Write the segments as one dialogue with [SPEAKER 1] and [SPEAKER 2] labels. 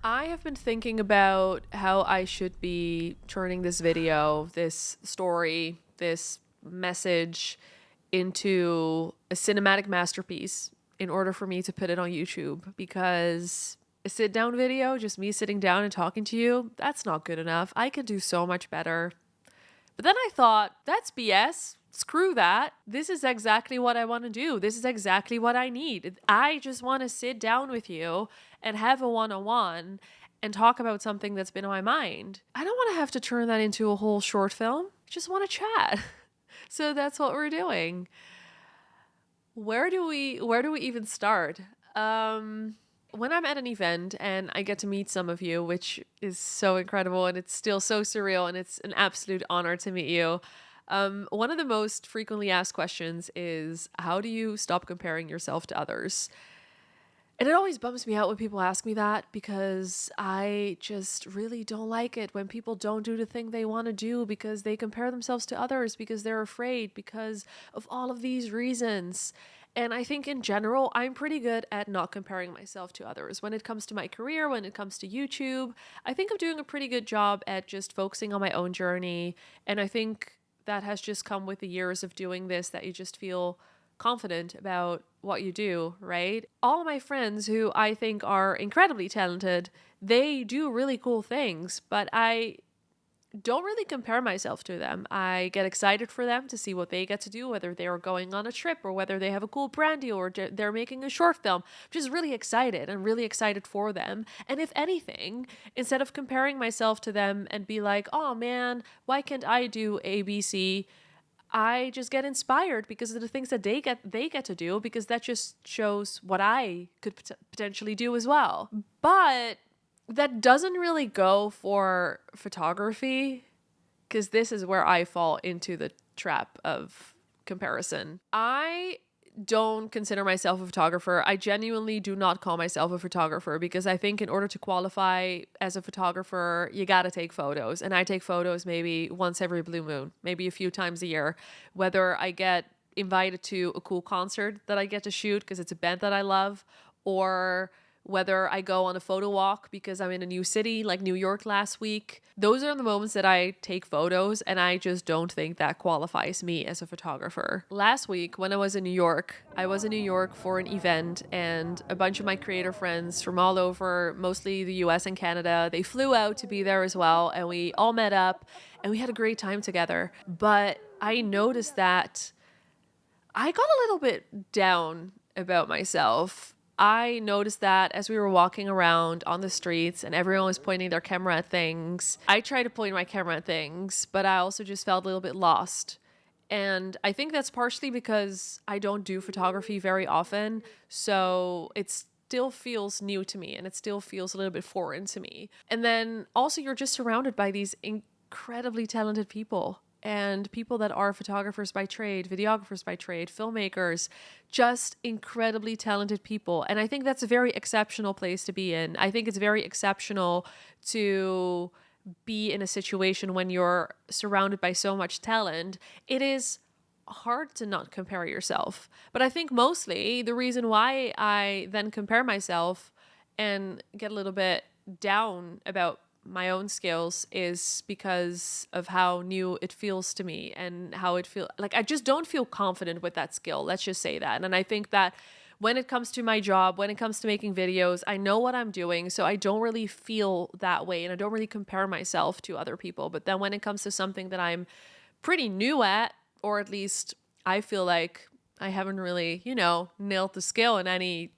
[SPEAKER 1] I have been thinking about how I should be turning this video, this story, this message into a cinematic masterpiece in order for me to put it on YouTube, because a sit down video, just me sitting down and talking to you, that's not good enough. I could do so much better. But then I thought, that's BS. Screw that. This is exactly what I want to do. This is exactly what I need. I just want to sit down with you and have a one-on-one and talk about something that's been on my mind. I don't want to have to turn that into a whole short film. I just want to chat. So that's what we're doing. Where do we even start? When I'm at an event and I get to meet some of you, which is so incredible and it's still so surreal and it's an absolute honor to meet you. One of the most frequently asked questions is, how do you stop comparing yourself to others? And it always bums me out when people ask me that, because I just really don't like it when people don't do the thing they want to do because they compare themselves to others, because they're afraid, because of all of these reasons. And I think in general, I'm pretty good at not comparing myself to others. When it comes to my career, when it comes to YouTube, I think I'm doing a pretty good job at just focusing on my own journey. And I think that has just come with the years of doing this, that you just feel confident about what you do, right? All of my friends who I think are incredibly talented, they do really cool things, but I don't really compare myself to them. I get excited for them to see what they get to do, whether they are going on a trip or whether they have a cool brand deal or they're making a short film. I'm just really excited and really excited for them. And if anything, instead of comparing myself to them and be like, oh man, why can't I do ABC? I just get inspired because of the things that they get to do, because that just shows what I could potentially do as well. But that doesn't really go for photography, because this is where I fall into the trap of comparison. I don't consider myself a photographer. I genuinely do not call myself a photographer, because I think in order to qualify as a photographer, you got to take photos. And I take photos maybe once every blue moon, maybe a few times a year, whether I get invited to a cool concert that I get to shoot because it's a band that I love, or whether I go on a photo walk because I'm in a new city like New York last week. Those are the moments that I take photos, and I just don't think that qualifies me as a photographer. Last week when I was in New York, I was in New York for an event, and a bunch of my creator friends from all over, mostly the US and Canada, they flew out to be there as well, and we all met up and we had a great time together. But I noticed that I got a little bit down about myself. I noticed that as we were walking around on the streets and everyone was pointing their camera at things, I tried to point my camera at things, but I also just felt a little bit lost. And I think that's partially because I don't do photography very often, so it still feels new to me and it still feels a little bit foreign to me. And then also you're just surrounded by these incredibly talented people, and people that are photographers by trade, videographers by trade, filmmakers, just incredibly talented people. And I think that's a very exceptional place to be in. I think it's very exceptional to be in a situation when you're surrounded by so much talent. It is hard to not compare yourself. But I think mostly the reason why I then compare myself and get a little bit down about my own skills is because of how new it feels to me, and how it feel like I just don't feel confident with that skill. Let's just say that. And I think that when it comes to my job, when it comes to making videos, I know what I'm doing, so I don't really feel that way and I don't really compare myself to other people. But then when it comes to something that I'm pretty new at, or at least I feel like I haven't really, nailed the skill in any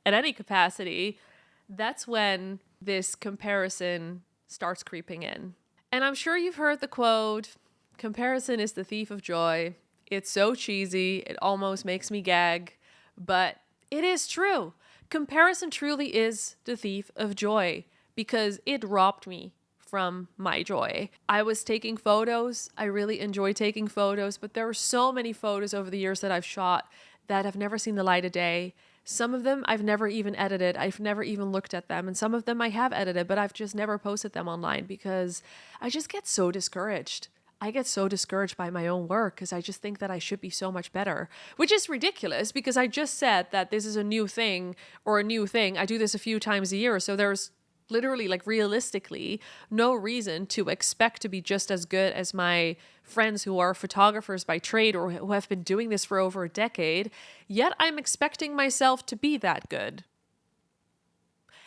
[SPEAKER 1] capacity, that's when this comparison starts creeping in. And I'm sure you've heard the quote, comparison is the thief of joy. It's so cheesy, it almost makes me gag, but it is true. Comparison truly is the thief of joy, because it robbed me from my joy. I was taking photos. I really enjoy taking photos, but there were so many photos over the years that I've shot that have never seen the light of day. Some of them I've never even edited. I've never even looked at them. And some of them I have edited, but I've just never posted them online because I just get so discouraged. I get so discouraged by my own work because I just think that I should be so much better, which is ridiculous because I just said that this is a new thing or a new thing. I do this a few times a year. So there's literally, like realistically, no reason to expect to be just as good as my friends who are photographers by trade or who have been doing this for over a decade, yet I'm expecting myself to be that good.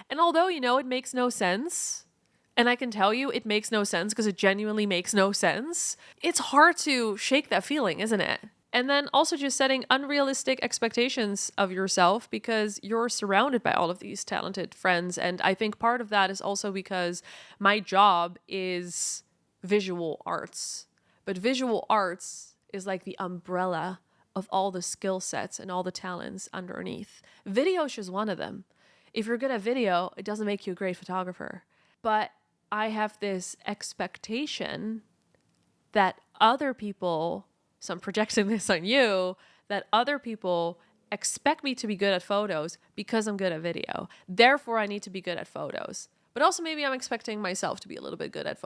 [SPEAKER 1] And although, it makes no sense, and I can tell you it makes no sense because it genuinely makes no sense, it's hard to shake that feeling, isn't it? And then also just setting unrealistic expectations of yourself because you're surrounded by all of these talented friends. And I think part of that is also because my job is visual arts. But visual arts is like the umbrella of all the skill sets and all the talents underneath. Video is just one of them. If you're good at video, it doesn't make you a great photographer. But I have this expectation that other people, so I'm projecting this on you, that other people expect me to be good at photos because I'm good at video. Therefore, I need to be good at photos. But also maybe I'm expecting myself to be a little bit good at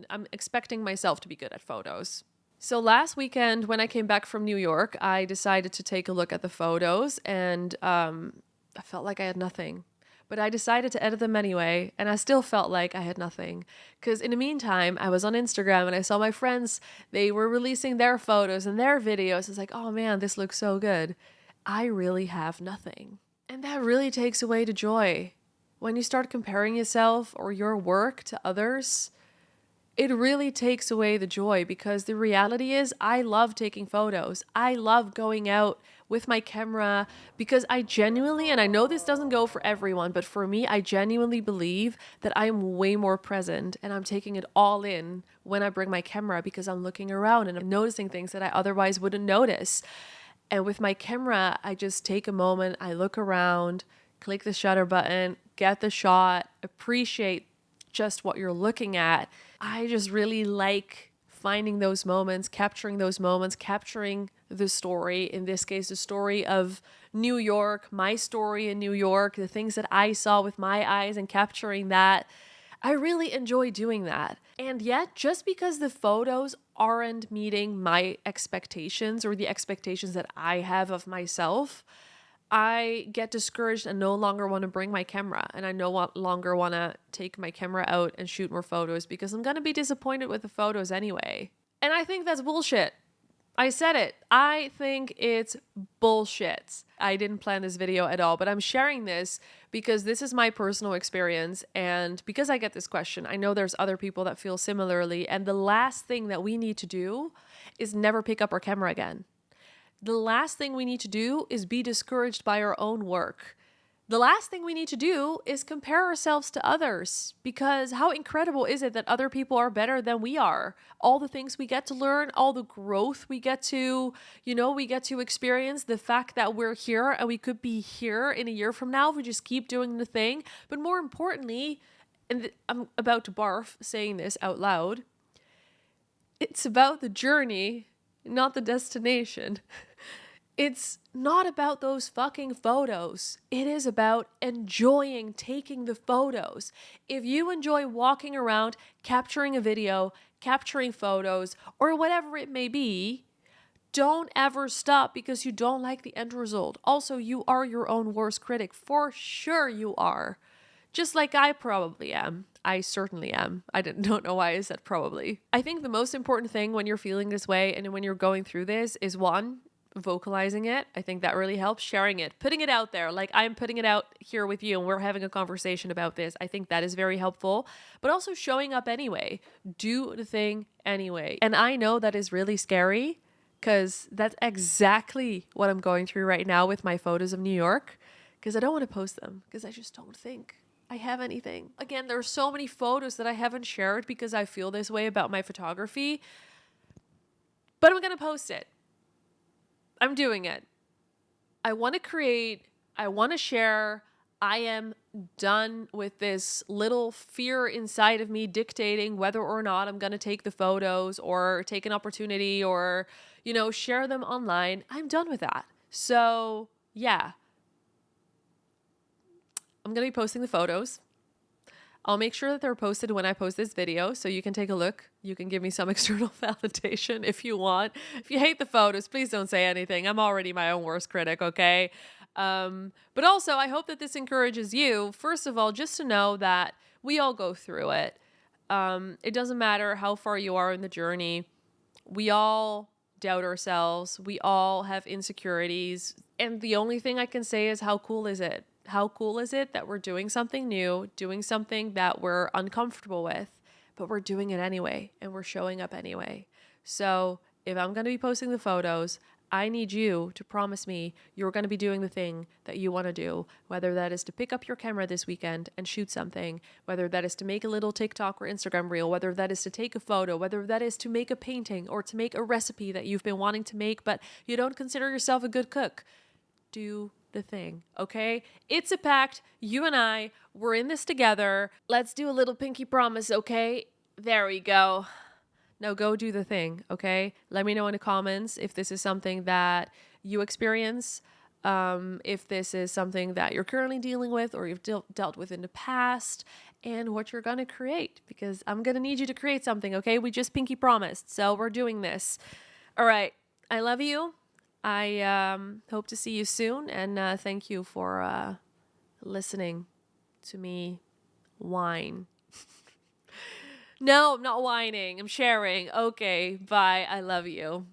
[SPEAKER 1] I'm expecting myself to be good at photos. So last weekend when I came back from New York, I decided to take a look at the photos and I felt like I had nothing. But I decided to edit them anyway, and I still felt like I had nothing. Because in the meantime, I was on Instagram and I saw my friends, they were releasing their photos and their videos. It's like, oh man, this looks so good. I really have nothing. And that really takes away the joy. When you start comparing yourself or your work to others, it really takes away the joy because the reality is I love taking photos. I love going out with my camera because I genuinely, and I know this doesn't go for everyone, but for me, I genuinely believe that I'm way more present and I'm taking it all in when I bring my camera because I'm looking around and I'm noticing things that I otherwise wouldn't notice. And with my camera, I just take a moment, I look around, click the shutter button, get the shot, appreciate just what you're looking at. I just really like finding those moments, capturing the story. In this case, the story of New York, my story in New York, the things that I saw with my eyes and capturing that. I really enjoy doing that. And yet, just because the photos aren't meeting my expectations or the expectations that I have of myself, I get discouraged and no longer want to bring my camera, and I no longer want to take my camera out and shoot more photos because I'm going to be disappointed with the photos anyway. And I think that's bullshit. I said it. I think it's bullshit. I didn't plan this video at all, but I'm sharing this because this is my personal experience, and because I get this question, I know there's other people that feel similarly, and the last thing that we need to do is never pick up our camera again. The last thing we need to do is be discouraged by our own work. The last thing we need to do is compare ourselves to others, because how incredible is it that other people are better than we are? All the things we get to learn, all the growth we get to, we get to experience, the fact that we're here and we could be here in a year from now if we just keep doing the thing. But more importantly, and I'm about to barf saying this out loud, it's about the journey, not the destination. It's not about those fucking photos. It is about enjoying taking the photos. If you enjoy walking around, capturing a video, capturing photos, or whatever it may be, don't ever stop because you don't like the end result. Also, you are your own worst critic. For sure you are. Just like I probably am. I certainly am. I don't know why I said probably. I think the most important thing when you're feeling this way and when you're going through this is one, vocalizing it. I think that really helps. Sharing it, putting it out there, like I'm putting it out here with you and we're having a conversation about this. I think that is very helpful, but also showing up anyway. Do the thing anyway. And I know that is really scary because that's exactly what I'm going through right now with my photos of New York, because I don't want to post them because I just don't think I have anything. Again, there are so many photos that I haven't shared because I feel this way about my photography, but I'm going to post it. I'm doing it. I want to create, I want to share. I am done with this little fear inside of me dictating whether or not I'm going to take the photos or take an opportunity or, share them online. I'm done with that. So yeah, I'm going to be posting the photos. I'll make sure that they're posted when I post this video so you can take a look. You can give me some external validation if you want. If you hate the photos, please don't say anything. I'm already my own worst critic, okay? But also, I hope that this encourages you, first of all, just to know that We all go through it. It doesn't matter how far you are in the journey. We all doubt ourselves. We all have insecurities. And the only thing I can say is, how cool is it? How cool is it that we're doing something new, doing something that we're uncomfortable with, but we're doing it anyway and we're showing up anyway. So if I'm going to be posting the photos, I need you to promise me you're going to be doing the thing that you want to do, whether that is to pick up your camera this weekend and shoot something, whether that is to make a little TikTok or Instagram reel, whether that is to take a photo, whether that is to make a painting or to make a recipe that you've been wanting to make, but you don't consider yourself a good cook. Do the thing, okay? It's a pact. You and I, we're in this together. Let's do a little pinky promise, okay? There we go. Now go do the thing, okay? Let me know in the comments if this is something that you experience, if this is something that you're currently dealing with or you've dealt with in the past, and what you're gonna create, because I'm gonna need you to create something, okay? We just pinky promised, so we're doing this. All right, I love you. I hope to see you soon, and thank you for listening to me whine. No, I'm not whining. I'm sharing. Okay, bye. I love you.